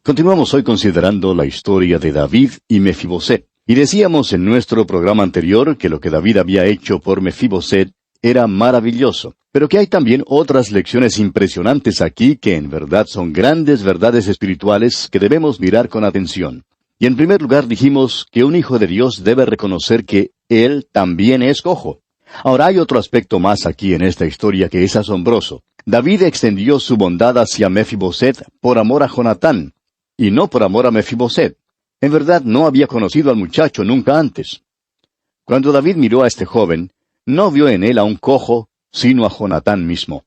Continuamos hoy considerando la historia de David y Mefiboset. Y decíamos en nuestro programa anterior que lo que David había hecho por Mefiboset era maravilloso, pero que hay también otras lecciones impresionantes aquí que en verdad son grandes verdades espirituales que debemos mirar con atención. Y en primer lugar dijimos que un hijo de Dios debe reconocer que él también es cojo. Ahora hay otro aspecto más aquí en esta historia que es asombroso. David extendió su bondad hacia Mefiboset por amor a Jonatán, y no por amor a Mefiboset. En verdad no había conocido al muchacho nunca antes. Cuando David miró a este joven, no vio en él a un cojo, sino a Jonatán mismo.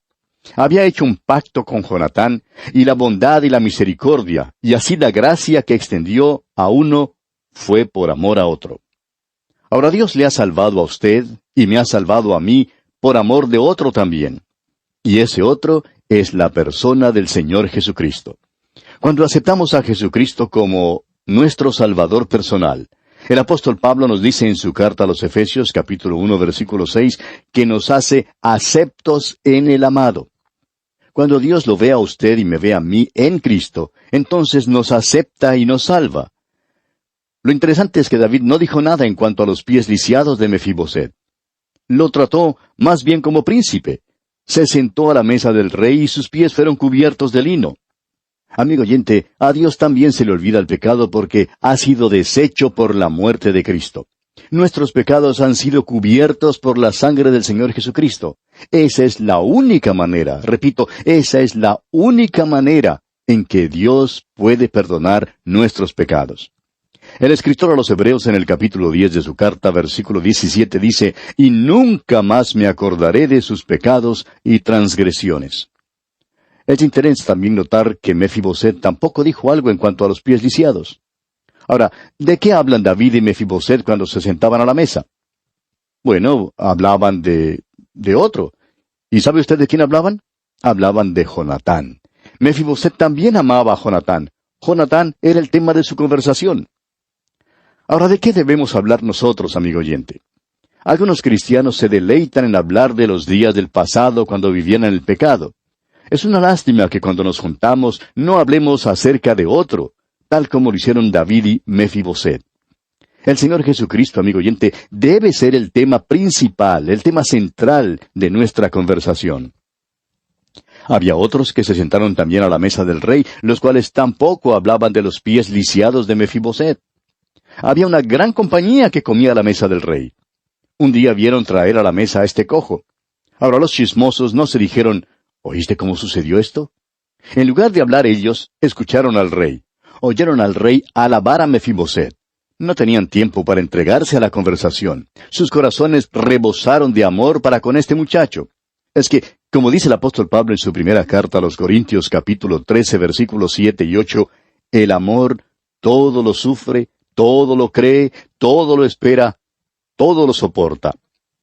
Había hecho un pacto con Jonatán, y la bondad y la misericordia, y así la gracia que extendió a uno, fue por amor a otro. Ahora Dios le ha salvado a usted, y me ha salvado a mí, por amor de otro también. Y ese otro es la persona del Señor Jesucristo. Cuando aceptamos a Jesucristo como nuestro Salvador personal, el apóstol Pablo nos dice en su carta a los Efesios, capítulo 1, versículo 6, que nos hace aceptos en el amado. Cuando Dios lo ve a usted y me ve a mí en Cristo, entonces nos acepta y nos salva. Lo interesante es que David no dijo nada en cuanto a los pies lisiados de Mefiboset. Lo trató más bien como príncipe. Se sentó a la mesa del rey y sus pies fueron cubiertos de lino. Amigo oyente, a Dios también se le olvida el pecado porque ha sido deshecho por la muerte de Cristo. Nuestros pecados han sido cubiertos por la sangre del Señor Jesucristo. Esa es la única manera, repito, esa es la única manera en que Dios puede perdonar nuestros pecados. El escritor a los Hebreos en el capítulo 10 de su carta, versículo 17, dice, «Y nunca más me acordaré de sus pecados y transgresiones». Es interesante también notar que Mefiboset tampoco dijo algo en cuanto a los pies lisiados. Ahora, ¿de qué hablan David y Mefiboset cuando se sentaban a la mesa? Bueno, hablaban de otro. ¿Y sabe usted de quién hablaban? Hablaban de Jonatán. Mefiboset también amaba a Jonatán. Jonatán era el tema de su conversación. Ahora, ¿de qué debemos hablar nosotros, amigo oyente? Algunos cristianos se deleitan en hablar de los días del pasado cuando vivían en el pecado. Es una lástima que cuando nos juntamos no hablemos acerca de otro, tal como lo hicieron David y Mefiboset. El Señor Jesucristo, amigo oyente, debe ser el tema principal, el tema central de nuestra conversación. Había otros que se sentaron también a la mesa del rey, los cuales tampoco hablaban de los pies lisiados de Mefiboset. Había una gran compañía que comía a la mesa del rey. Un día vieron traer a la mesa a este cojo. Ahora los chismosos no se dijeron, ¿oíste cómo sucedió esto? En lugar de hablar ellos, escucharon al rey. Oyeron al rey alabar a Mefiboset. No tenían tiempo para entregarse a la conversación. Sus corazones rebosaron de amor para con este muchacho. Es que, como dice el apóstol Pablo en su primera carta a los Corintios, capítulo 13, versículos 7 y 8, el amor todo lo sufre, todo lo cree, todo lo espera, todo lo soporta.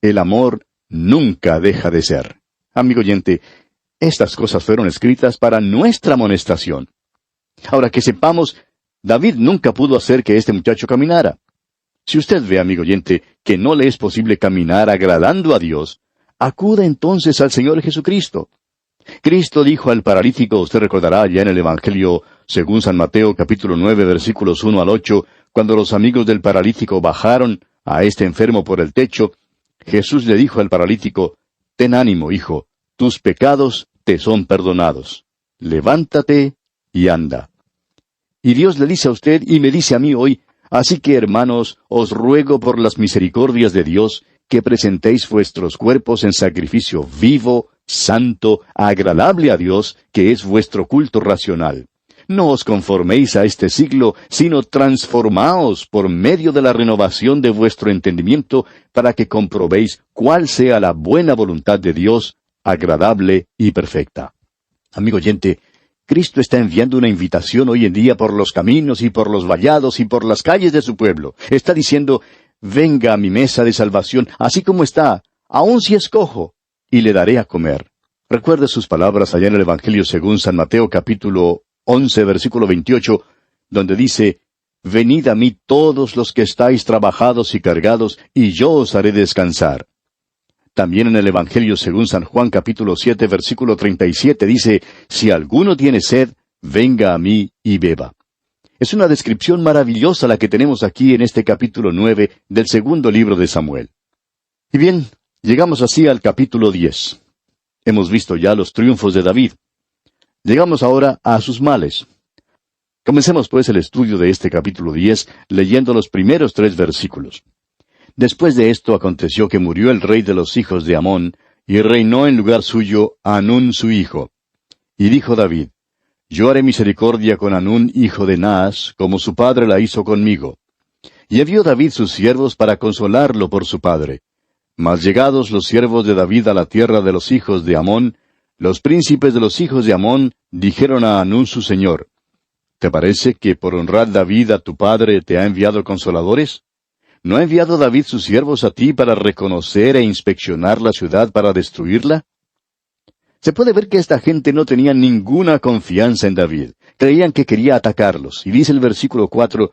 El amor nunca deja de ser. Amigo oyente, estas cosas fueron escritas para nuestra amonestación. Ahora que sepamos, David nunca pudo hacer que este muchacho caminara. Si usted ve, amigo oyente, que no le es posible caminar agradando a Dios, acuda entonces al Señor Jesucristo. Cristo dijo al paralítico, usted recordará ya en el Evangelio según San Mateo capítulo 9 versículos 1 al 8, cuando los amigos del paralítico bajaron a este enfermo por el techo, Jesús le dijo al paralítico, «Ten ánimo, hijo, tus pecados te son perdonados. Levántate y anda». Y Dios le dice a usted y me dice a mí hoy, así que hermanos, os ruego por las misericordias de Dios, que presentéis vuestros cuerpos en sacrificio vivo, santo, agradable a Dios, que es vuestro culto racional. No os conforméis a este siglo, sino transformaos por medio de la renovación de vuestro entendimiento, para que comprobéis cuál sea la buena voluntad de Dios, agradable y perfecta. Amigo oyente, Cristo está enviando una invitación hoy en día por los caminos y por los vallados y por las calles de su pueblo. Está diciendo, venga a mi mesa de salvación, así como está, aun si es cojo, y le daré a comer. Recuerde sus palabras allá en el Evangelio según San Mateo capítulo 11, versículo 28, donde dice, venid a mí todos los que estáis trabajados y cargados, y yo os haré descansar. También en el Evangelio según San Juan capítulo 7, versículo 37 dice, si alguno tiene sed, venga a mí y beba. Es una descripción maravillosa la que tenemos aquí en este capítulo 9 del segundo libro de Samuel. Y bien, llegamos así al capítulo 10. Hemos visto ya los triunfos de David. Llegamos ahora a sus males. Comencemos pues el estudio de este capítulo 10 leyendo los primeros 3 versículos. Después de esto aconteció que murió el rey de los hijos de Amón, y reinó en lugar suyo Hanún su hijo. Y dijo David, yo haré misericordia con Hanún hijo de Naas, como su padre la hizo conmigo. Y envió David sus siervos para consolarlo por su padre. Mas llegados los siervos de David a la tierra de los hijos de Amón, los príncipes de los hijos de Amón dijeron a Hanún su señor, ¿te parece que por honrar David a tu padre te ha enviado consoladores? ¿No ha enviado David sus siervos a ti para reconocer e inspeccionar la ciudad para destruirla? Se puede ver que esta gente no tenía ninguna confianza en David. Creían que quería atacarlos. Y dice el versículo 4,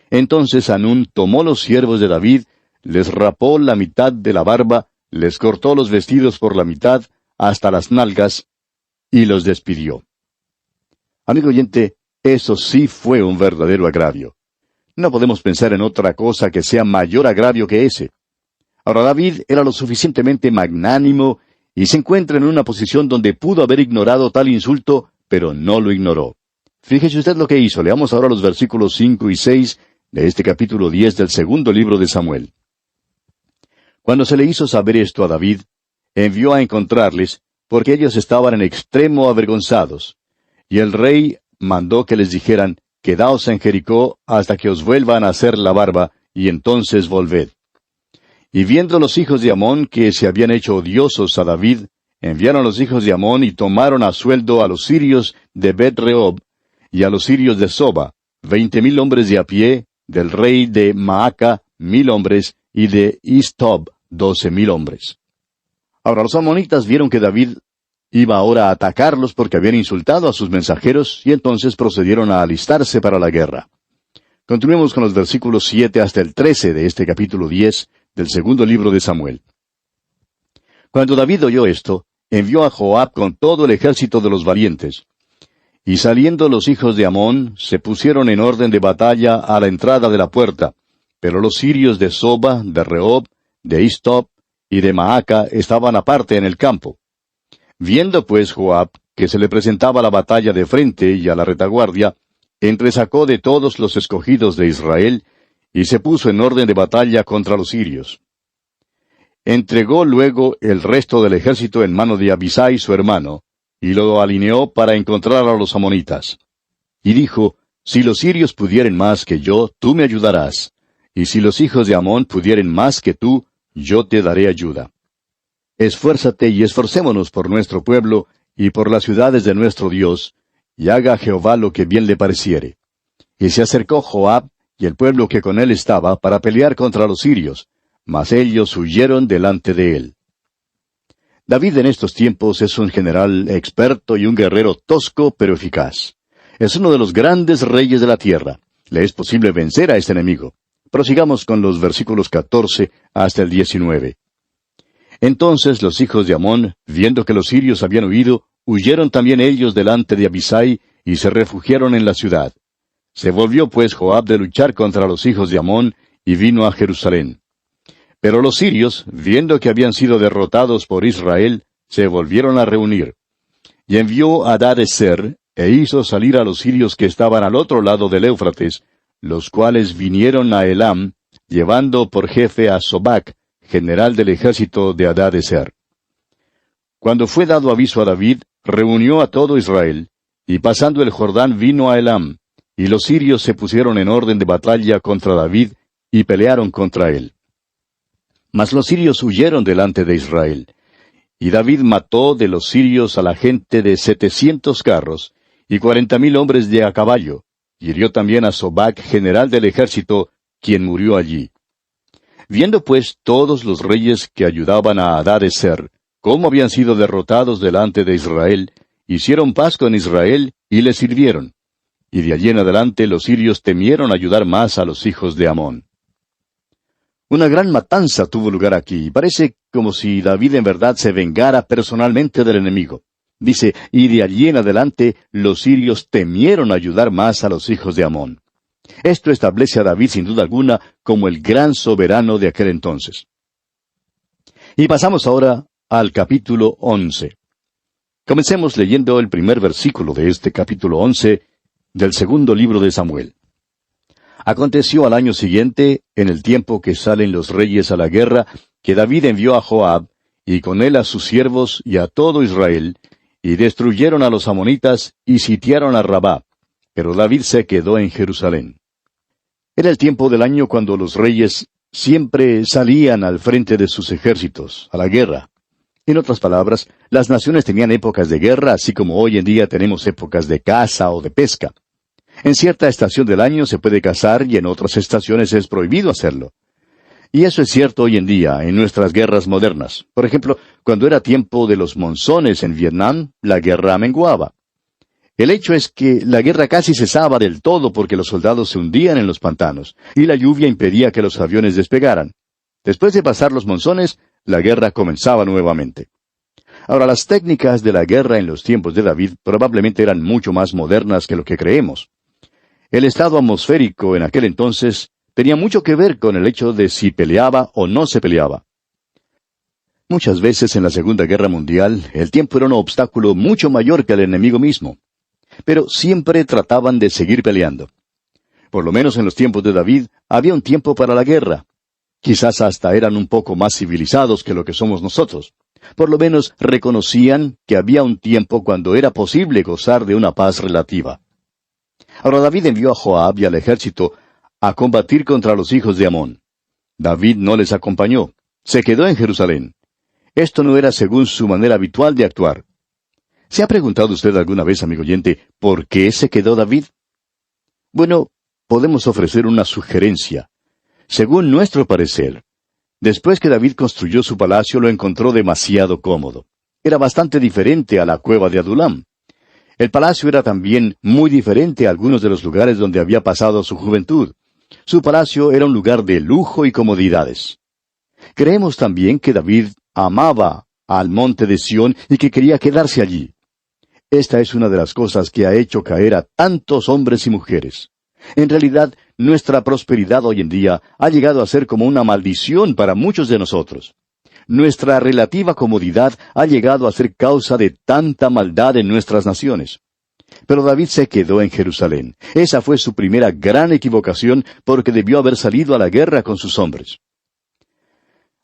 entonces Hanún tomó los siervos de David, les rapó la mitad de la barba, les cortó los vestidos por la mitad, hasta las nalgas, y los despidió. Amigo oyente, eso sí fue un verdadero agravio. No podemos pensar en otra cosa que sea mayor agravio que ese. Ahora David era lo suficientemente magnánimo y se encuentra en una posición donde pudo haber ignorado tal insulto, pero no lo ignoró. Fíjese usted lo que hizo. Leamos ahora los versículos 5 y 6 de este capítulo 10 del segundo libro de Samuel. Cuando se le hizo saber esto a David, envió a encontrarles, porque ellos estaban en extremo avergonzados. Y el rey mandó que les dijeran, quedaos en Jericó hasta que os vuelvan a hacer la barba, y entonces volved. Y viendo los hijos de Amón que se habían hecho odiosos a David, enviaron los hijos de Amón y tomaron a sueldo a los sirios de Bet-rehob y a los sirios de Soba, 20,000 hombres de a pie, del rey de Maaca 1,000 hombres, y de Istob 12,000 hombres. Ahora los amonitas vieron que David iba ahora a atacarlos porque habían insultado a sus mensajeros, y entonces procedieron a alistarse para la guerra. Continuemos con los versículos 7 hasta el 13 de este capítulo 10 del segundo libro de Samuel. Cuando David oyó esto, envió a Joab con todo el ejército de los valientes. Y saliendo los hijos de Amón, se pusieron en orden de batalla a la entrada de la puerta, pero los sirios de Soba, de Rehob, de Istob y de Maaca estaban aparte en el campo. Viendo pues Joab que se le presentaba la batalla de frente y a la retaguardia, entresacó de todos los escogidos de Israel, y se puso en orden de batalla contra los sirios. Entregó luego el resto del ejército en mano de Abisai su hermano, y lo alineó para encontrar a los amonitas. Y dijo, si los sirios pudieren más que yo, tú me ayudarás, y si los hijos de Amón pudieren más que tú, yo te daré ayuda. Esfuérzate y esforcémonos por nuestro pueblo y por las ciudades de nuestro Dios, y haga Jehová lo que bien le pareciere. Y se acercó Joab y el pueblo que con él estaba para pelear contra los sirios, mas ellos huyeron delante de él. David en estos tiempos es un general experto y un guerrero tosco pero eficaz. Es uno de los grandes reyes de la tierra. Le es posible vencer a este enemigo. Prosigamos con los versículos 14 hasta el 19. Entonces los hijos de Amón, viendo que los sirios habían huido, huyeron también ellos delante de Abisai, y se refugiaron en la ciudad. Se volvió pues Joab de luchar contra los hijos de Amón, y vino a Jerusalén. Pero los sirios, viendo que habían sido derrotados por Israel, se volvieron a reunir. Y envió a Hadadezer, e hizo salir a los sirios que estaban al otro lado del Éufrates, los cuales vinieron a Elam, llevando por jefe a Sobac, general del ejército de Hadadezer. Cuando fue dado aviso a David, reunió a todo Israel, y pasando el Jordán vino a Elam, y los sirios se pusieron en orden de batalla contra David, y pelearon contra él. Mas los sirios huyeron delante de Israel. Y David mató de los sirios a la gente de 700 carros, y 40,000 hombres de a caballo, y hirió también a Sobac, general del ejército, quien murió allí. Viendo pues todos los reyes que ayudaban a Hadadezer, cómo habían sido derrotados delante de Israel, hicieron paz con Israel y le sirvieron. Y de allí en adelante los sirios temieron ayudar más a los hijos de Amón. Una gran matanza tuvo lugar aquí, y parece como si David en verdad se vengara personalmente del enemigo. Dice, y de allí en adelante los sirios temieron ayudar más a los hijos de Amón. Esto establece a David sin duda alguna como el gran soberano de aquel entonces. Y pasamos ahora al capítulo 11. Comencemos leyendo el primer versículo de este capítulo 11 del segundo libro de Samuel. Aconteció al año siguiente, en el tiempo que salen los reyes a la guerra, que David envió a Joab, y con él a sus siervos y a todo Israel, y destruyeron a los amonitas y sitiaron a Rabá, pero David se quedó en Jerusalén. Era el tiempo del año cuando los reyes siempre salían al frente de sus ejércitos, a la guerra. En otras palabras, las naciones tenían épocas de guerra, así como hoy en día tenemos épocas de caza o de pesca. En cierta estación del año se puede cazar y en otras estaciones es prohibido hacerlo. Y eso es cierto hoy en día, en nuestras guerras modernas. Por ejemplo, cuando era tiempo de los monzones en Vietnam, la guerra menguaba. El hecho es que la guerra casi cesaba del todo porque los soldados se hundían en los pantanos, y la lluvia impedía que los aviones despegaran. Después de pasar los monzones, la guerra comenzaba nuevamente. Ahora, las técnicas de la guerra en los tiempos de David probablemente eran mucho más modernas que lo que creemos. El estado atmosférico en aquel entonces tenía mucho que ver con el hecho de si peleaba o no se peleaba. Muchas veces en la Segunda Guerra Mundial, el tiempo era un obstáculo mucho mayor que el enemigo mismo. Pero siempre trataban de seguir peleando. Por lo menos en los tiempos de David, había un tiempo para la guerra. Quizás hasta eran un poco más civilizados que lo que somos nosotros. Por lo menos reconocían que había un tiempo cuando era posible gozar de una paz relativa. Ahora David envió a Joab y al ejército a combatir contra los hijos de Amón. David no les acompañó. Se quedó en Jerusalén. Esto no era según su manera habitual de actuar. ¿Se ha preguntado usted alguna vez, amigo oyente, por qué se quedó David? Bueno, podemos ofrecer una sugerencia. Según nuestro parecer, después que David construyó su palacio lo encontró demasiado cómodo. Era bastante diferente a la cueva de Adulam. El palacio era también muy diferente a algunos de los lugares donde había pasado su juventud. Su palacio era un lugar de lujo y comodidades. Creemos también que David amaba al monte de Sión y que quería quedarse allí. Esta es una de las cosas que ha hecho caer a tantos hombres y mujeres. En realidad, nuestra prosperidad hoy en día ha llegado a ser como una maldición para muchos de nosotros. Nuestra relativa comodidad ha llegado a ser causa de tanta maldad en nuestras naciones. Pero David se quedó en Jerusalén. Esa fue su primera gran equivocación porque debió haber salido a la guerra con sus hombres.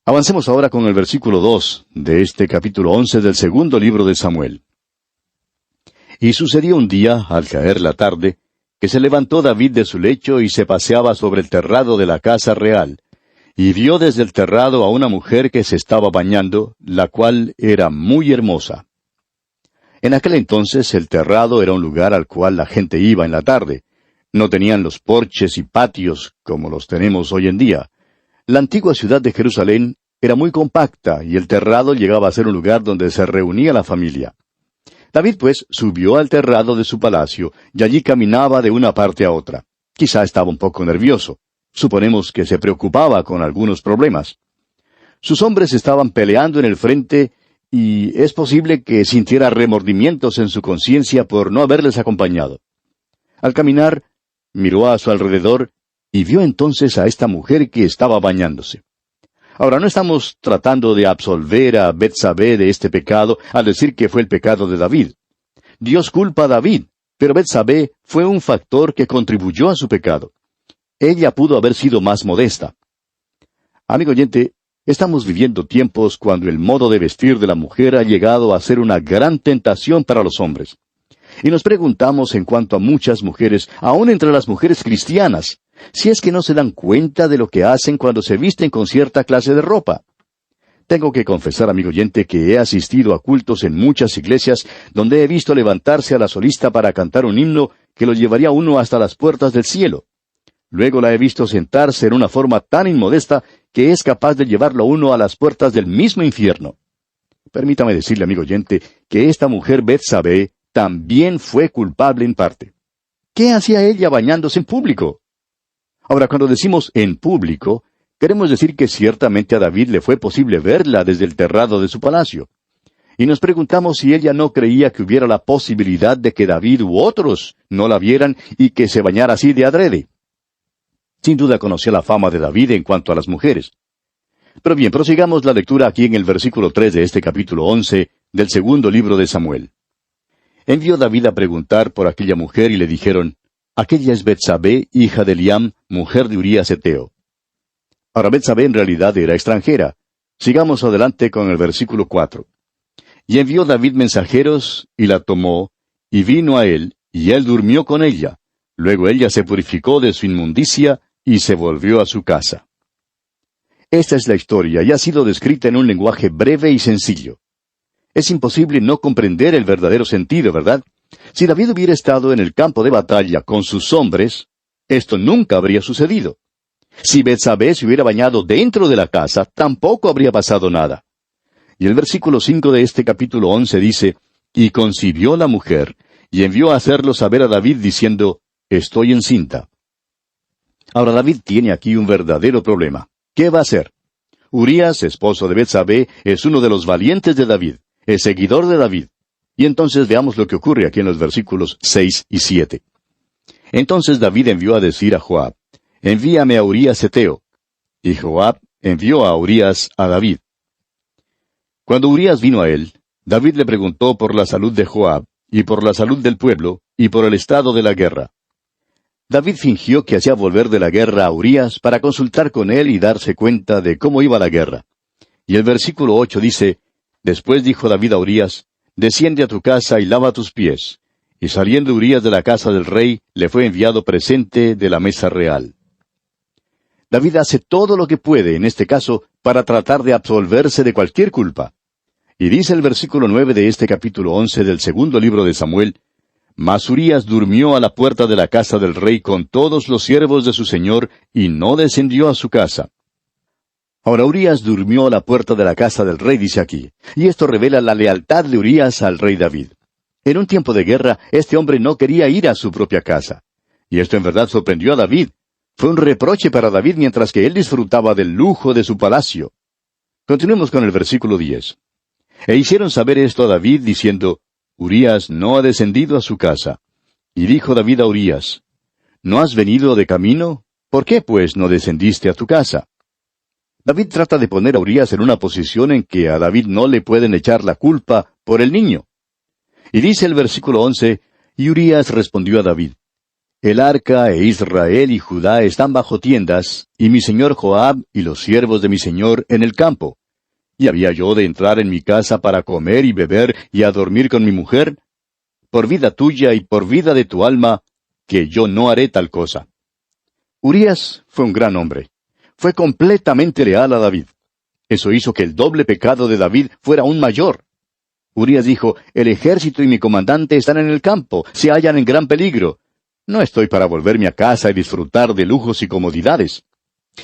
Avancemos ahora con el versículo 2 de este capítulo 11 del segundo libro de Samuel. Y sucedió un día, al caer la tarde, que se levantó David de su lecho y se paseaba sobre el terrado de la casa real, y vio desde el terrado a una mujer que se estaba bañando, la cual era muy hermosa. En aquel entonces el terrado era un lugar al cual la gente iba en la tarde. No tenían los porches y patios como los tenemos hoy en día. La antigua ciudad de Jerusalén era muy compacta y el terrado llegaba a ser un lugar donde se reunía la familia. David, pues, subió al terrado de su palacio, y allí caminaba de una parte a otra. Quizá estaba un poco nervioso. Suponemos que se preocupaba con algunos problemas. Sus hombres estaban peleando en el frente, y es posible que sintiera remordimientos en su conciencia por no haberles acompañado. Al caminar, miró a su alrededor, y vio entonces a esta mujer que estaba bañándose. Ahora, no estamos tratando de absolver a Betsabé de este pecado al decir que fue el pecado de David. Dios culpa a David, pero Betsabé fue un factor que contribuyó a su pecado. Ella pudo haber sido más modesta. Amigo oyente, estamos viviendo tiempos cuando el modo de vestir de la mujer ha llegado a ser una gran tentación para los hombres. Y nos preguntamos en cuanto a muchas mujeres, aún entre las mujeres cristianas, si es que no se dan cuenta de lo que hacen cuando se visten con cierta clase de ropa. Tengo que confesar, amigo oyente, que he asistido a cultos en muchas iglesias donde he visto levantarse a la solista para cantar un himno que lo llevaría a uno hasta las puertas del cielo. Luego la he visto sentarse en una forma tan inmodesta que es capaz de llevarlo a uno a las puertas del mismo infierno. Permítame decirle, amigo oyente, que esta mujer Betsabé también fue culpable en parte. ¿Qué hacía ella bañándose en público? Ahora, cuando decimos en público, queremos decir que ciertamente a David le fue posible verla desde el terrado de su palacio. Y nos preguntamos si ella no creía que hubiera la posibilidad de que David u otros no la vieran y que se bañara así de adrede. Sin duda conocía la fama de David en cuanto a las mujeres. Pero bien, prosigamos la lectura aquí en el versículo 3 de este capítulo 11 del segundo libro de Samuel. Envió David a preguntar por aquella mujer y le dijeron, aquella es Betsabé, hija de Eliam, mujer de Urías Heteo. Ahora Betsabé en realidad era extranjera. Sigamos adelante con el versículo 4. Y envió David mensajeros, y la tomó, y vino a él, y él durmió con ella. Luego ella se purificó de su inmundicia, y se volvió a su casa. Esta es la historia, y ha sido descrita en un lenguaje breve y sencillo. Es imposible no comprender el verdadero sentido, ¿verdad? Si David hubiera estado en el campo de batalla con sus hombres, esto nunca habría sucedido. Si Betsabé se hubiera bañado dentro de la casa, tampoco habría pasado nada. Y el versículo 5 de este capítulo 11 dice, y concibió la mujer, y envió a hacerlo saber a David diciendo, estoy encinta. Ahora David tiene aquí un verdadero problema. ¿Qué va a hacer? Urías, esposo de Betsabé, es uno de los valientes de David, es seguidor de David. Y entonces veamos lo que ocurre aquí en los versículos 6 y 7. Entonces David envió a decir a Joab, envíame a Urías Heteo. Y Joab envió a Urías a David. Cuando Urías vino a él, David le preguntó por la salud de Joab, y por la salud del pueblo, y por el estado de la guerra. David fingió que hacía volver de la guerra a Urías para consultar con él y darse cuenta de cómo iba la guerra. Y el versículo 8 dice, después dijo David a Urías, desciende a tu casa y lava tus pies. Y saliendo Urías de la casa del rey, le fue enviado presente de la mesa real. David hace todo lo que puede, en este caso, para tratar de absolverse de cualquier culpa. Y dice el versículo 9 de este capítulo 11 del segundo libro de Samuel, mas Urías durmió a la puerta de la casa del rey con todos los siervos de su señor, y no descendió a su casa. Ahora Urías durmió a la puerta de la casa del rey, dice aquí, y esto revela la lealtad de Urías al rey David. En un tiempo de guerra, este hombre no quería ir a su propia casa. Y esto en verdad sorprendió a David. Fue un reproche para David mientras que él disfrutaba del lujo de su palacio. Continuemos con el versículo 10. E hicieron saber esto a David, diciendo, Urías no ha descendido a su casa. Y dijo David a Urías, ¿no has venido de camino? ¿Por qué, pues, no descendiste a tu casa? David trata de poner a Urías en una posición en que a David no le pueden echar la culpa por el niño. Y dice el versículo 11, y Urías respondió a David, el arca e Israel y Judá están bajo tiendas, y mi señor Joab y los siervos de mi señor en el campo. ¿Y había yo de entrar en mi casa para comer y beber y a dormir con mi mujer? Por vida tuya y por vida de tu alma, que yo no haré tal cosa. Urías fue un gran hombre. Fue completamente leal a David. Eso hizo que el doble pecado de David fuera aún mayor. Urías dijo, el ejército y mi comandante están en el campo, se hallan en gran peligro. No estoy para volverme a casa y disfrutar de lujos y comodidades.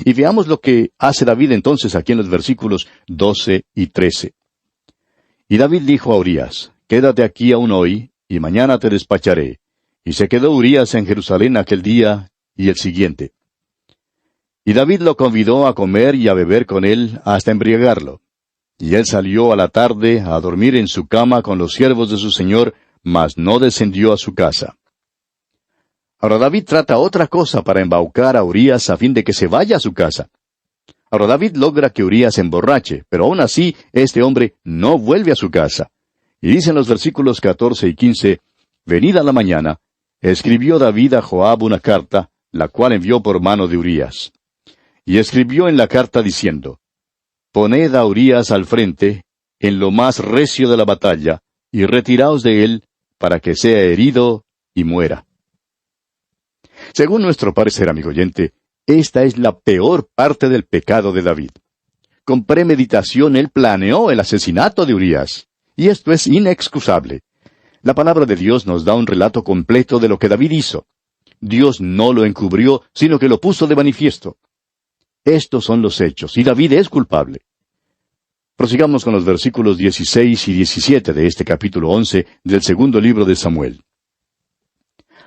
Y veamos lo que hace David entonces aquí en los versículos 12 y 13. Y David dijo a Urías, quédate aquí aún hoy, y mañana te despacharé. Y se quedó Urías en Jerusalén aquel día y el siguiente. Y David lo convidó a comer y a beber con él hasta embriagarlo. Y él salió a la tarde a dormir en su cama con los siervos de su señor, mas no descendió a su casa. Ahora David trata otra cosa para embaucar a Urías a fin de que se vaya a su casa. Ahora David logra que Urías se emborrache, pero aún así este hombre no vuelve a su casa. Y dicen los versículos 14 y 15, venida la mañana, escribió David a Joab una carta, la cual envió por mano de Urías. Y escribió en la carta diciendo, poned a Urías al frente, en lo más recio de la batalla, y retiraos de él, para que sea herido y muera. Según nuestro parecer, amigo oyente, esta es la peor parte del pecado de David. Con premeditación él planeó el asesinato de Urías, y esto es inexcusable. La palabra de Dios nos da un relato completo de lo que David hizo. Dios no lo encubrió, sino que lo puso de manifiesto. Estos son los hechos, y David es culpable. Prosigamos con los versículos 16 y 17 de este capítulo 11 del segundo libro de Samuel.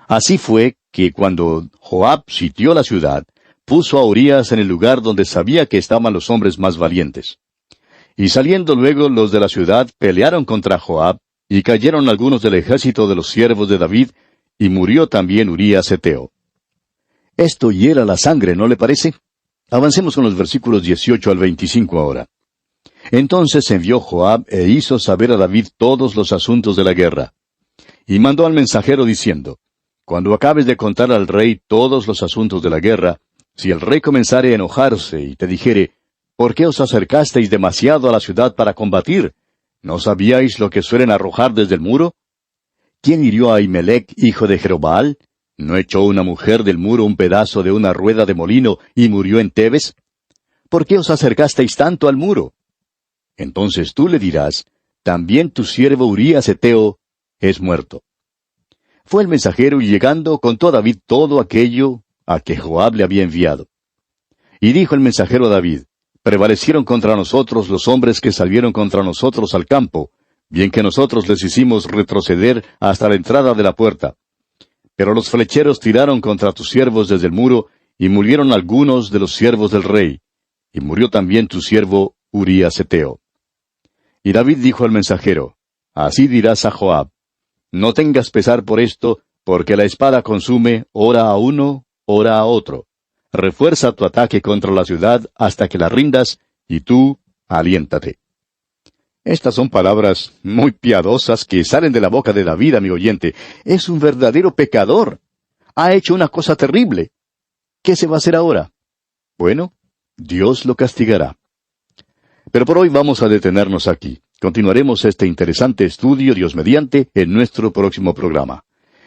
Así fue que cuando Joab sitió la ciudad, puso a Urías en el lugar donde sabía que estaban los hombres más valientes. Y saliendo luego los de la ciudad, pelearon contra Joab, y cayeron algunos del ejército de los siervos de David, y murió también Urías Heteo. Esto hiela la sangre, ¿no le parece? Avancemos con los versículos 18 al 25 ahora. Entonces envió Joab e hizo saber a David todos los asuntos de la guerra. Y mandó al mensajero diciendo, Cuando acabes de contar al rey todos los asuntos de la guerra, si el rey comenzare a enojarse y te dijere, ¿por qué os acercasteis demasiado a la ciudad para combatir? ¿No sabíais lo que suelen arrojar desde el muro? ¿Quién hirió a Ahimelech, hijo de Jerobbaal? ¿No echó una mujer del muro un pedazo de una rueda de molino y murió en Tebes? ¿Por qué os acercasteis tanto al muro? Entonces tú le dirás, también tu siervo Urías Heteo es muerto. Fue el mensajero y llegando contó a David todo aquello a que Joab le había enviado. Y dijo el mensajero a David, prevalecieron contra nosotros los hombres que salieron contra nosotros al campo, bien que nosotros les hicimos retroceder hasta la entrada de la puerta. Pero los flecheros tiraron contra tus siervos desde el muro, y murieron algunos de los siervos del rey, y murió también tu siervo Urías Heteo. Y David dijo al mensajero, así dirás a Joab, no tengas pesar por esto, porque la espada consume ora a uno, ora a otro. Refuerza tu ataque contra la ciudad hasta que la rindas, y tú aliéntate. Estas son palabras muy piadosas que salen de la boca de David, amigo oyente. Es un verdadero pecador. Ha hecho una cosa terrible. ¿Qué se va a hacer ahora? Bueno, Dios lo castigará. Pero por hoy vamos a detenernos aquí. Continuaremos este interesante estudio, Dios mediante, en nuestro próximo programa.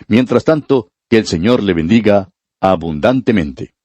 Mientras tanto, que el Señor le bendiga abundantemente.